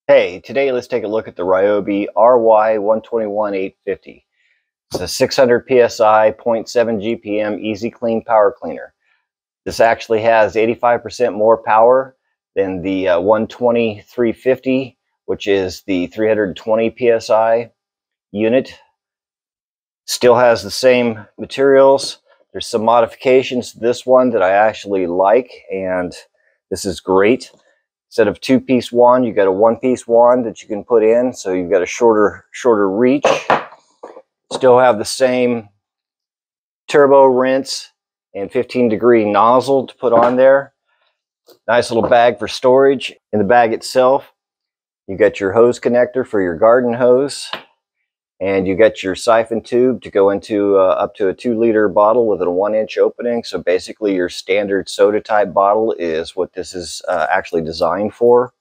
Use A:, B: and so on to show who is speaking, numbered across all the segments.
A: Hey, today let's take a look at the Ryobi RY121850. It's a 600 psi 0.7 GPM EZCLEAN Power Cleaner. This actually has 85% more power than the 120-350, which is the 320 psi unit. Still has the same materials. There's some modifications to this one that I actually like, and this is great. Instead of two-piece wand, you got a one-piece wand that you can put in, so you've got a shorter reach. Still have the same turbo rinse and 15-degree nozzle to put on there. Nice little bag for storage. In the bag itself, you got your hose connector for your garden hose, and you got your siphon tube to go into up to a 2-liter bottle with a 1-inch opening. So basically your standard soda type bottle is what this is actually designed for.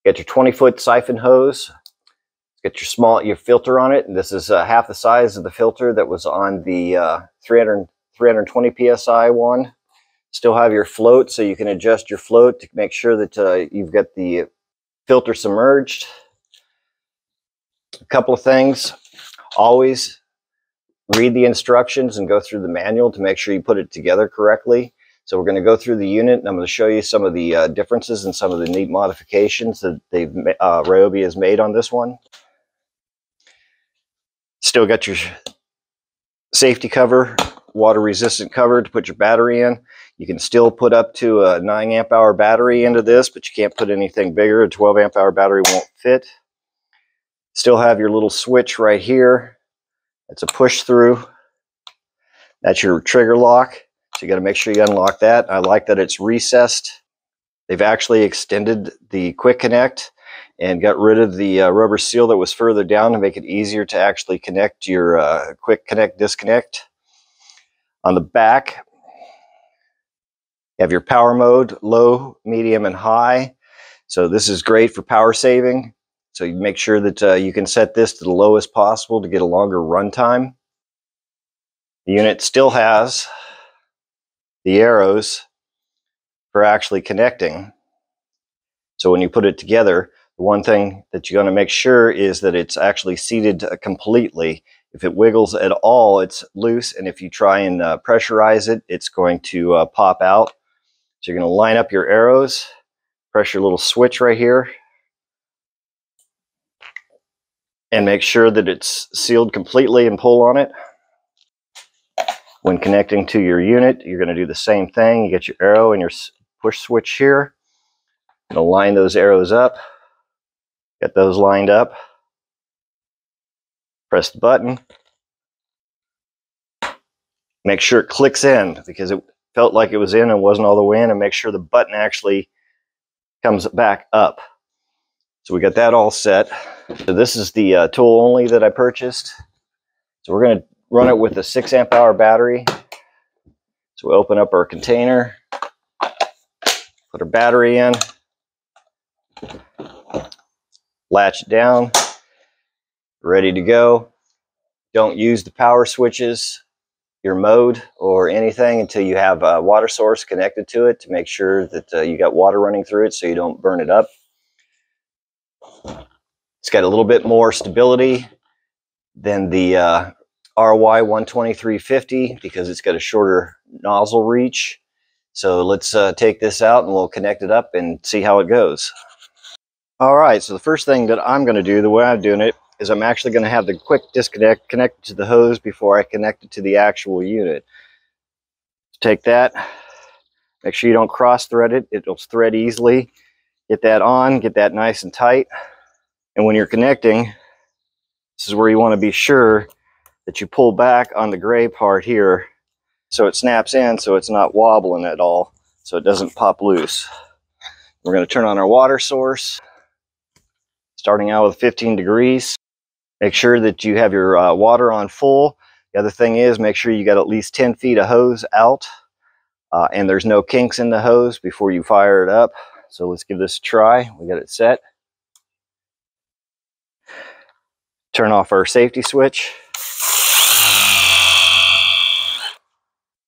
A: Get your 20-foot siphon hose. Get your filter on it. And this is half the size of the filter that was on the 320 psi one. Still have your float, so you can adjust your float to make sure that you've got the filter submerged. A couple of things. Always read the instructions and go through the manual to make sure you put it together correctly. So we're going to go through the unit, and I'm going to show you some of the differences and some of the neat modifications that Ryobi has made on this one. Still got your safety cover, water resistant cover to put your battery in. You can still put up to a 9 amp hour battery into this, but you can't put anything bigger. A 12 amp hour battery won't fit. Still have your little switch right here. It's a push through. That's your trigger lock. So you got to make sure you unlock that. I like that it's recessed. They've actually extended the quick connect and got rid of the rubber seal that was further down to make it easier to actually connect your quick connect disconnect. On the back, you have your power mode, low, medium, and high. So this is great for power saving. So you make sure that you can set this to the lowest possible to get a longer run time. The unit still has the arrows for actually connecting. So when you put it together, the one thing that you're going to make sure is that it's actually seated completely. If it wiggles at all, it's loose, and if you try and pressurize it, it's going to pop out. So you're going to line up your arrows, press your little switch right here, and make sure that it's sealed completely and pull on it. When connecting to your unit, you're going to do the same thing. You get your arrow and your push switch here. You're going to line those arrows up. Get those lined up. Press the button. Make sure it clicks in, because it felt like it was in and wasn't all the way in, and make sure the button actually comes back up. So we got that all set. So this is the tool only that I purchased. So we're going to run it with a 6 amp hour battery. So we open up our container, put our battery in, latch it down, ready to go. Don't use the power switches, your mode, or anything until you have a water source connected to it to make sure that you got water running through it so you don't burn it up. It's got a little bit more stability than the RY12350 because it's got a shorter nozzle reach. So let's take this out and we'll connect it up and see how it goes. All right, so the first thing that I'm going to do, the way I'm doing it, is I'm actually going to have the quick disconnect connected to the hose before I connect it to the actual unit. Take that, make sure you don't cross thread it, it'll thread easily. Get that on, get that nice and tight. And when you're connecting, this is where you want to be sure that you pull back on the gray part here so it snaps in, so it's not wobbling at all, so it doesn't pop loose. We're going to turn on our water source, starting out with 15 degrees. Make sure that you have your water on full. The other thing is, make sure you got at least 10 feet of hose out and there's no kinks in the hose before you fire it up. So let's give this a try. We got it set. Turn off our safety switch.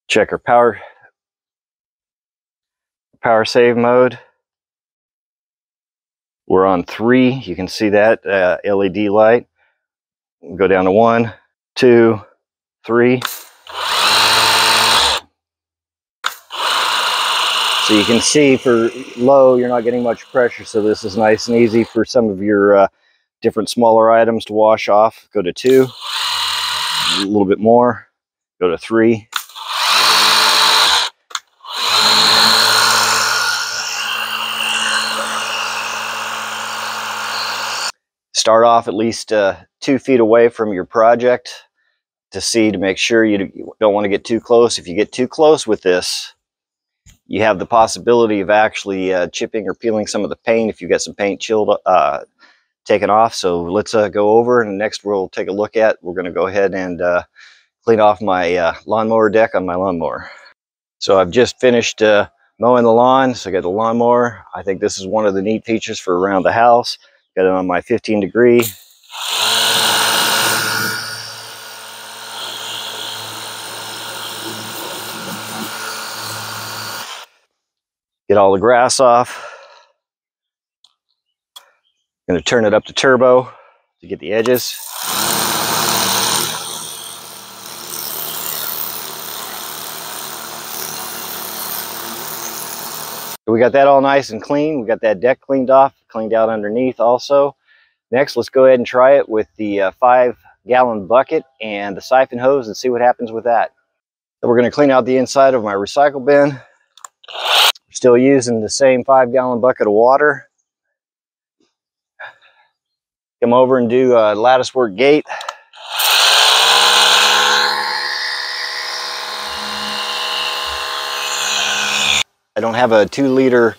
A: Check our power power save mode. We're on 3. You can see that LED light. We'll go down to 1, 2, 3. So you can see for low, you're not getting much pressure, so this is nice and easy for some of your different smaller items to wash off. Go to 2, a little bit more, go to 3. Start off at least 2 feet away from your project to make sure you don't want to get too close. If you get too close with this, you have the possibility of actually chipping or peeling some of the paint if you get some paint taken off. So let's go over, and next we're going to go ahead and clean off my lawnmower deck on my lawnmower. So I've just finished mowing the lawn, so I got the lawnmower. I think this is one of the neat features for around the house. Got it on my 15 degree. Get all the grass off. Going to turn it up to turbo to get the edges. So we got that all nice and clean. We got that deck cleaned off, cleaned out underneath also. Next, let's go ahead and try it with the 5-gallon bucket and the siphon hose and see what happens with that. So we're going to clean out the inside of my recycle bin. Still using the same 5-gallon bucket of water. Come over and do a lattice work gate. I don't have a 2-liter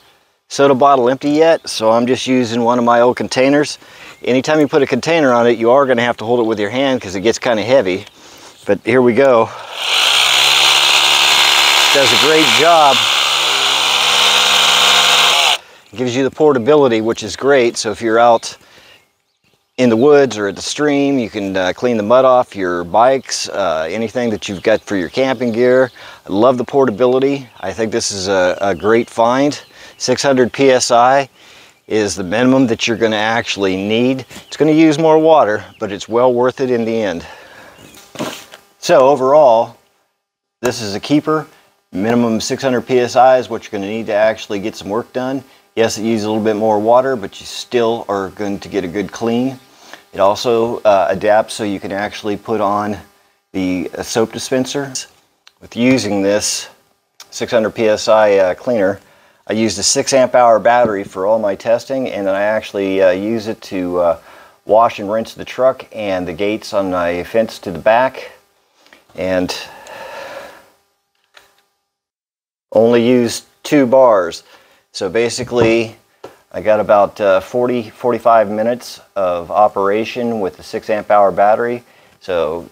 A: soda bottle empty yet, so I'm just using one of my old containers. Anytime you put a container on it, you are going to have to hold it with your hand because it gets kind of heavy. But here we go. Does a great job. Gives you the portability, which is great. So if you're out in the woods or at the stream, you can clean the mud off your bikes, anything that you've got for your camping gear. I love the portability. I think this is a great find. 600 psi is the minimum that you're going to actually need. It's going to use more water, but it's well worth it in the end. So overall, this is a keeper. Minimum 600 psi is what you're going to need to actually get some work done. Yes, it uses a little bit more water, but you still are going to get a good clean. It also adapts so you can actually put on the soap dispenser. With using this 600 psi cleaner, I used a 6-amp-hour battery for all my testing, and then I actually use it to wash and rinse the truck and the gates on my fence to the back, and only used 2 bars. So basically, I got about 40-45 minutes of operation with the 6-amp-hour battery. So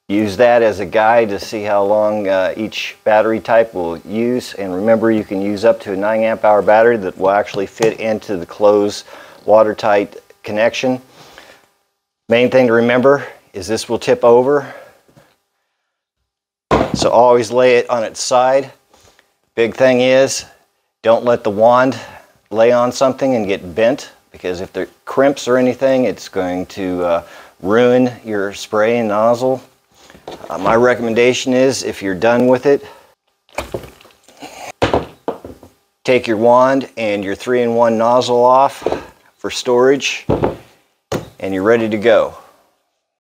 A: use that as a guide to see how long each battery type will use. And remember, you can use up to a 9-amp-hour battery that will actually fit into the closed watertight connection. Main thing to remember is this will tip over. So always lay it on its side. Big thing is, don't let the wand lay on something and get bent, because if there crimps or anything, it's going to ruin your spray and nozzle. My recommendation is, if you're done with it, take your wand and your 3-in-1 nozzle off for storage, and you're ready to go.